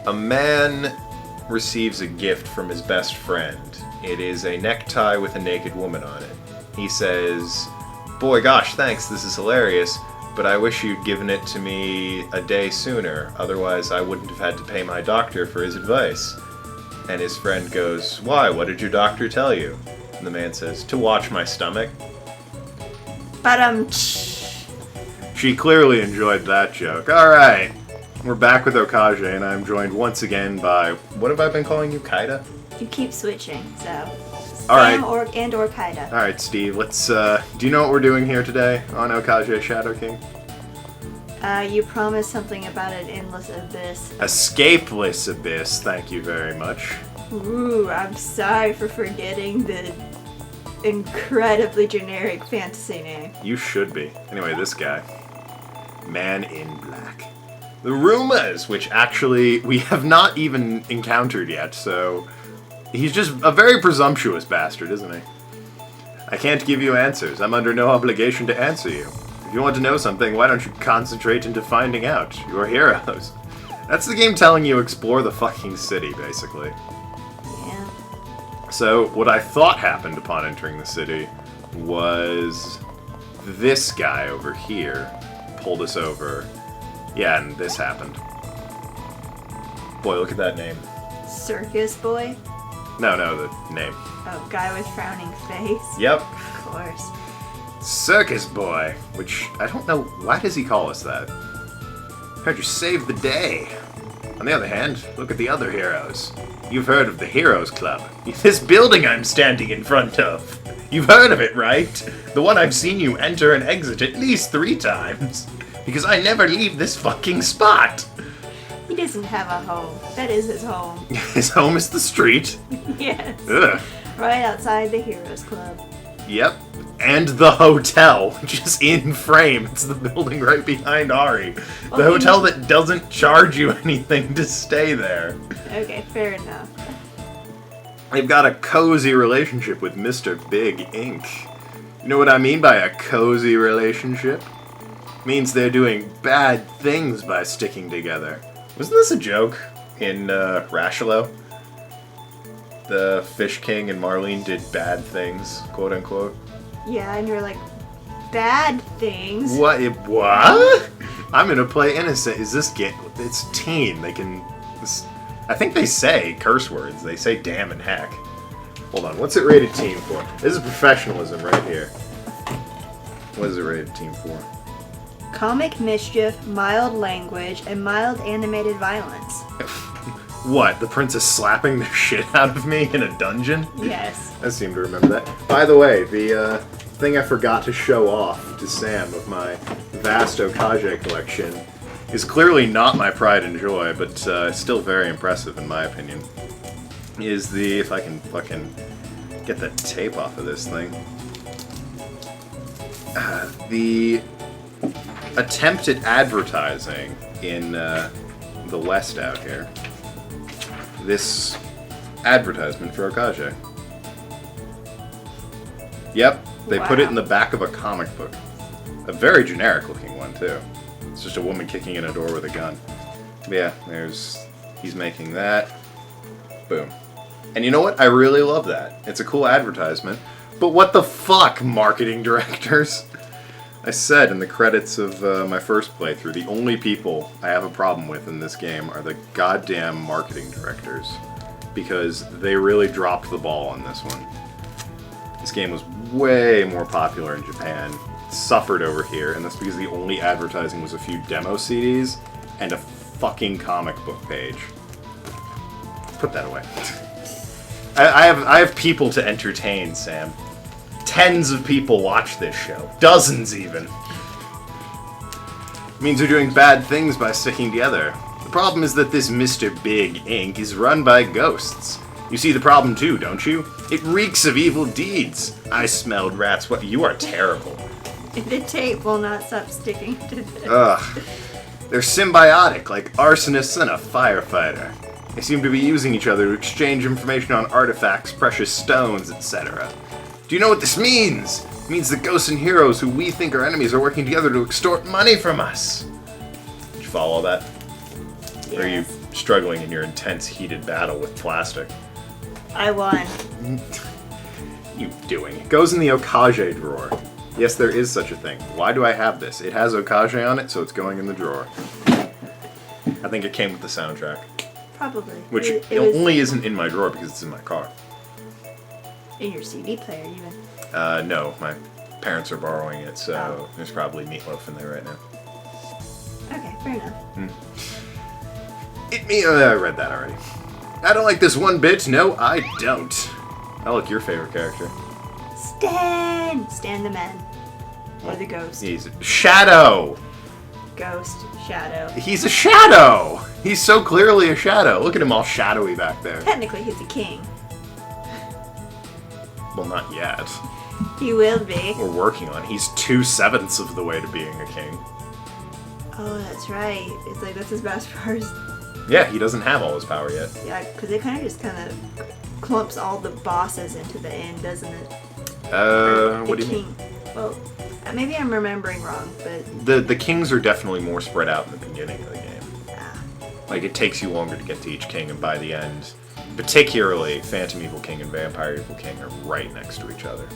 A man receives a gift from his best friend. It is a necktie with a naked woman on it. He says, "Boy, gosh, thanks, this is hilarious, but I wish you'd given it to me a day sooner, otherwise I wouldn't have had to pay my doctor for his advice." And his friend goes, "Why, what did your doctor tell you?" And the man says, "To watch my stomach." She clearly enjoyed that joke. Alright, we're back with Okage, and I'm joined once again by, what have I been calling you, Kaida? You keep switching, so... Alright. or Kaida. Alright, Steve, let's, do you know what we're doing here today on Okage Shadow King? You promised something about an endless abyss. Escapeless Abyss, thank you very much. Ooh, I'm sorry for forgetting the incredibly generic fantasy name. You should be. Anyway, this guy. Man in Black. The Rumours, which actually we have not even encountered yet, so... He's just a very presumptuous bastard, isn't he? "I can't give you answers. I'm under no obligation to answer you. If you want to know something, why don't you concentrate into finding out? You're heroes." That's the game telling you explore the fucking city, basically. Yeah. So, what I thought happened upon entering the city was this guy over here pulled us over. Yeah, and this happened. Boy, look at that name. Circus Boy? No, the name. Oh, guy with frowning face? Yep. Of course. Circus Boy, which I don't know, why does he call us that? Heard you saved the day. On the other hand, look at the other heroes. You've heard of the Heroes Club. This building I'm standing in front of. You've heard of it, right? The one I've seen you enter and exit at least 3 times. Because I never leave this fucking spot. He doesn't have a home. That is his home. His home is the street. Yes. Ugh. Right outside the Heroes Club. Yep. And the hotel, which is in frame. It's the building right behind Ari. The hotel that doesn't charge you anything to stay there. Okay, fair enough. They've got a cozy relationship with Mr. Big Ink. You know what I mean by a cozy relationship? It means they're doing bad things by sticking together. Wasn't this a joke in Rashalo? The Fish King and Marlene did bad things, quote unquote. Yeah, and you're like, bad things? What? What? I'm gonna play innocent. Is this game? It's teen. They can... I think they say curse words. They say damn and heck. Hold on, what's it rated teen for? This is professionalism right here. What is it rated teen for? Comic mischief, mild language, and mild animated violence. What, the princess slapping the shit out of me in a dungeon? Yes. I seem to remember that. By the way, the thing I forgot to show off to Sam of my vast Okage collection is clearly not my pride and joy, but still very impressive in my opinion, is the, if I can fucking get the tape off of this thing, the attempt at advertising in the West out here. This advertisement for Okage. Yep, they put it in the back of a comic book. A very generic looking one, too. It's just a woman kicking in a door with a gun. Yeah, he's making that. Boom. And you know what? I really love that. It's a cool advertisement. But what the fuck, marketing directors? I said in the credits of my first playthrough, the only people I have a problem with in this game are the goddamn marketing directors. Because they really dropped the ball on this one. This game was way more popular in Japan. It suffered over here, and that's because the only advertising was a few demo CDs and a fucking comic book page. Put that away. I have people to entertain, Sam. Tens of people watch this show. Dozens, even. It means we're doing bad things by sticking together. The problem is that this Mr. Big Ink is run by ghosts. You see the problem too, don't you? It reeks of evil deeds. I smelled rats. What? You are terrible. The tape will not stop sticking to this. Ugh. They're symbiotic, like arsonists and a firefighter. They seem to be using each other to exchange information on artifacts, precious stones, etc. Do you know what this means? It means the ghosts and heroes who we think are enemies are working together to extort money from us. Did you follow that? Or are you Yes. struggling in your intense, heated battle with plastic? I won. You doing? It goes in the Okage drawer. Yes, there is such a thing. Why do I have this? It has Okage on it, so it's going in the drawer. I think it came with the soundtrack. Probably. Which it was only isn't in my drawer because it's in my car. in your CD player, even. No, my parents are borrowing it, so Oh. there's probably meatloaf in there right now. Okay, fair enough. I read that already. I don't like this one bit. No, I don't. I like your favorite character. Stan! Stan the man. Or the ghost. He's Shadow. Ghost. Shadow. He's a shadow. He's so clearly a shadow. Look at him all shadowy back there. Technically, he's a king. Well, not yet. He will be. We're working on it. He's 2/7 of the way to being a king. Oh, that's right. It's like, that's his best part. Yeah, he doesn't have all his power yet. Yeah, because it kind of clumps all the bosses into the end, doesn't it? What do you mean? Well, maybe I'm remembering wrong, but... The kings are definitely more spread out in the beginning of the game. Ah, Like, it takes you longer to get to each king, and by the end, particularly, Phantom Evil King and Vampire Evil King are right next to each other.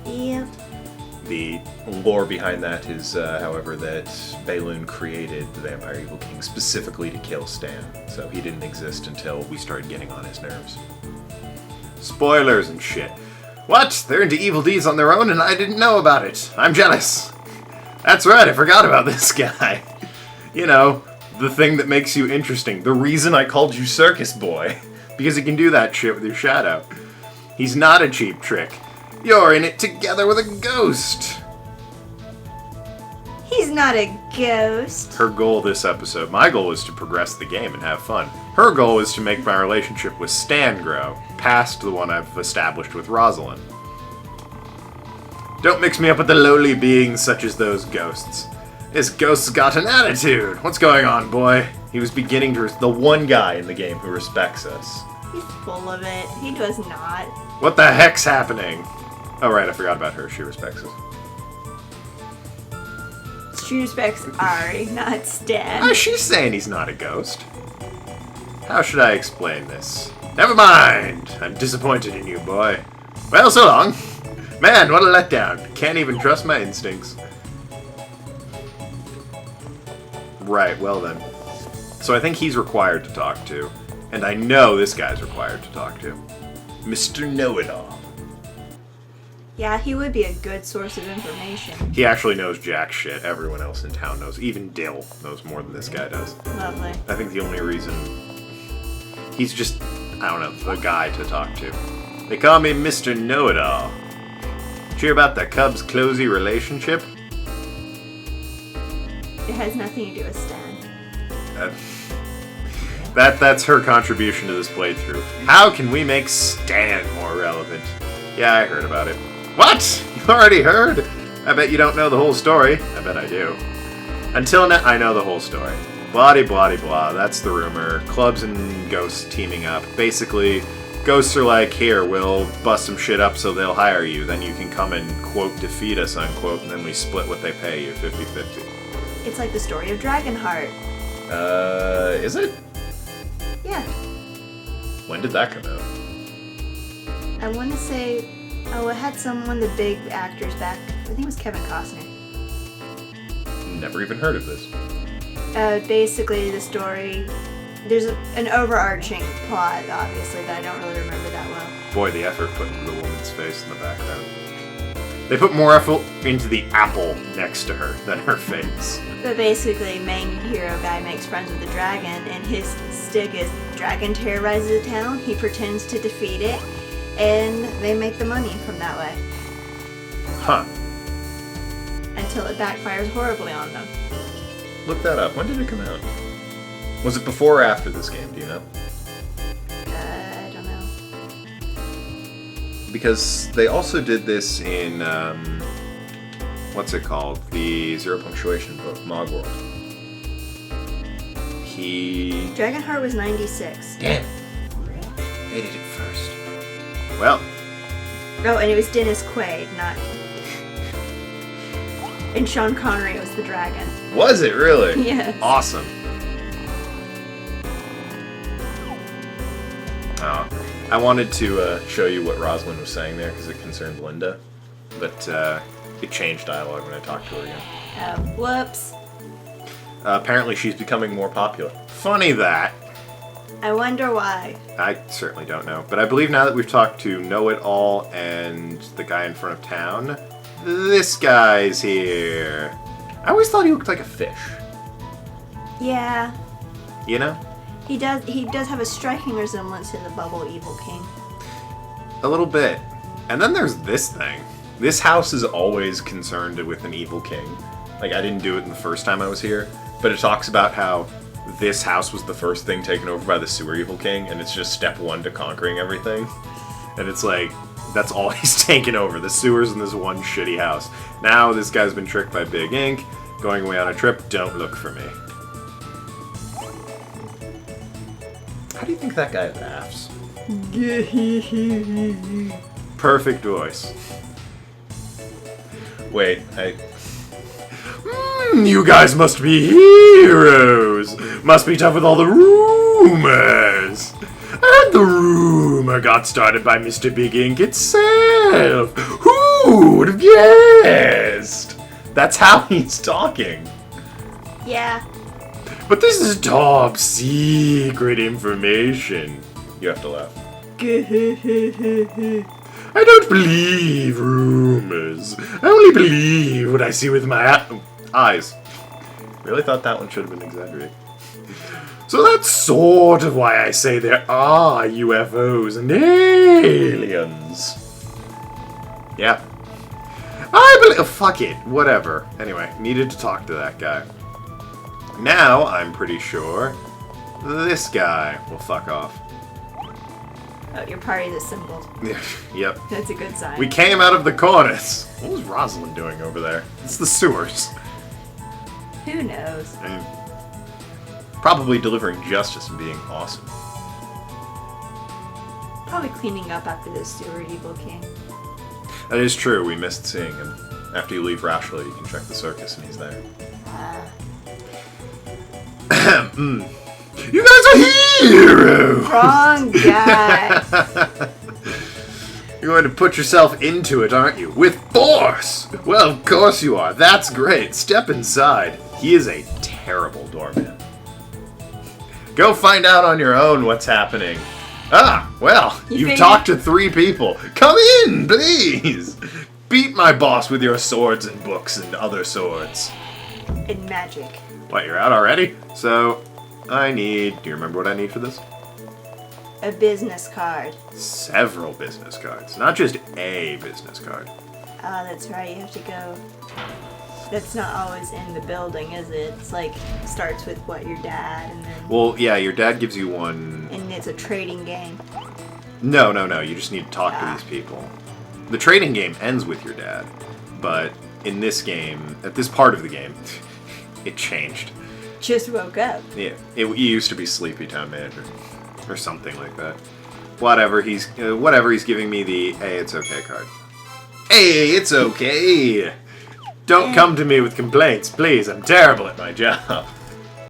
yep. The lore behind that is, however, that Balloon created the Vampire Evil King specifically to kill Stan, so he didn't exist until we started getting on his nerves. Spoilers and shit. What? They're into evil deeds on their own and I didn't know about it. I'm jealous. That's right, I forgot about this guy. You know, the thing that makes you interesting. The reason I called you Circus Boy. Because he can do that shit with your shadow. He's not a cheap trick. You're in it together with a ghost. He's not a ghost. Her goal this episode, my goal is to progress the game and have fun. Her goal is to make my relationship with Stan grow, past the one I've established with Rosalind. Don't mix me up with the lowly beings such as those ghosts. This ghost's got an attitude. What's going on, boy? He was beginning to... the one guy in the game who respects us. He's full of it. He does not. What the heck's happening? Oh, right, I forgot about her. She respects us. She respects Ari, not Stan. Oh, she's saying he's not a ghost. How should I explain this? Never mind. I'm disappointed in you, boy. Well, so long. Man, what a letdown. Can't even trust my instincts. Right, well then. So I think he's required to talk to. And I know this guy's required to talk to. Mr. Know-It-All. Yeah, he would be a good source of information. He actually knows jack shit. Everyone else in town knows. Even Dill knows more than this guy does. Lovely. I think the only reason... he's just, I don't know, the guy to talk to. They call me Mr. Know-It-All. Did you hear about the Cubs' closey relationship? It has nothing to do with Stan. That's her contribution to this playthrough. How can we make Stan more relevant? Yeah, I heard about it. What? You already heard? I bet you don't know the whole story. I bet I do. Until now, I know the whole story. Blah blah blah. That's the rumor. Clubs and ghosts teaming up. Basically, ghosts are like, here, we'll bust some shit up so they'll hire you. Then you can come and, quote, defeat us, unquote, and then we split what they pay you, 50-50. It's like the story of Dragonheart. Is it? Yeah. When did that come out? I want to say, oh, it had one of the big actors back. I think it was Kevin Costner. Never even heard of this. Basically, the story, there's an overarching plot, obviously, that I don't really remember that well. Boy, the effort put into the woman's face in the background. They put more effort into the apple next to her than her face. But basically, main hero guy makes friends with the dragon, and his stick is dragon terrorizes the town. He pretends to defeat it, and they make the money from that way. Huh. Until it backfires horribly on them. Look that up. When did it come out? Was it before or after this game, do you know? I don't know. Because they also did this in, what's it called? The Zero Punctuation book, Mogworld. Dragonheart was 96. Damn. They did it first. Well. Oh, and it was Dennis Quaid, not... And Sean Connery was the dragon. Was it really? Yes. Awesome. Oh, I wanted to show you what Rosalind was saying there because it concerned Linda, but it changed dialogue when I talked to her again. Whoops. Apparently she's becoming more popular. Funny that. I wonder why. I certainly don't know. But I believe now that we've talked to Know-It-All and the guy in front of town, this guy's here. I always thought he looked like a fish. Yeah. You know? He does have a striking resemblance to the Bubble Evil King. A little bit. And then there's this thing. This house is always concerned with an evil king. Like, I didn't do it the first time I was here, but it talks about how this house was the first thing taken over by the sewer evil king, and it's just step one to conquering everything. And it's like, that's all he's taken over, the sewers in this one shitty house. Now this guy's been tricked by Big Ink, going away on a trip, don't look for me. How do you think that guy laughs? Perfect voice. Wait, you guys must be heroes! Must be tough with all the rumors! And the rumor got started by Mr. Big Ink itself! Who would have guessed? That's how he's talking. Yeah. But this is top secret information. You have to laugh. I don't believe rumors. I only believe what I see with my eyes. Really thought that one should have been exaggerated. So that's sort of why I say there are UFOs and aliens. Yeah. I believe. Oh, fuck it. Whatever. Anyway, needed to talk to that guy. Now, I'm pretty sure this guy will fuck off. Oh, your party's assembled. Yep. That's a good sign. We came out of the corners. What was Rosalind doing over there? It's the sewers. Who knows? I mean, probably delivering justice and being awesome. Probably cleaning up after this sewer evil king. That is true. We missed seeing him. After you leave Rashleigh, you can check the circus and he's there. You guys are heroes! Wrong guy. You're going to put yourself into it, aren't you? With force! Well, of course you are. That's great. Step inside. He is a terrible doorman. Go find out on your own what's happening. Ah, well, you've talked to 3 people. Come in, please! Beat my boss with your swords and books and other swords. And magic. What, you're out already? So, I need... Do you remember what I need for this? A business card. Several business cards. Not just a business card. Ah, that's right. You have to go... That's not always in the building, is it? It's like, starts with, what, your dad, and then... Well, yeah, your dad gives you one... And it's a trading game. No. You just need to talk to these people. The trading game ends with your dad. But in this game, at this part of the game, it changed. Just woke up. Yeah, it used to be Sleepy Town Manager. Or something like that. Whatever, he's giving me the hey, it's okay card. Hey, it's okay! Don't come to me with complaints, please. I'm terrible at my job.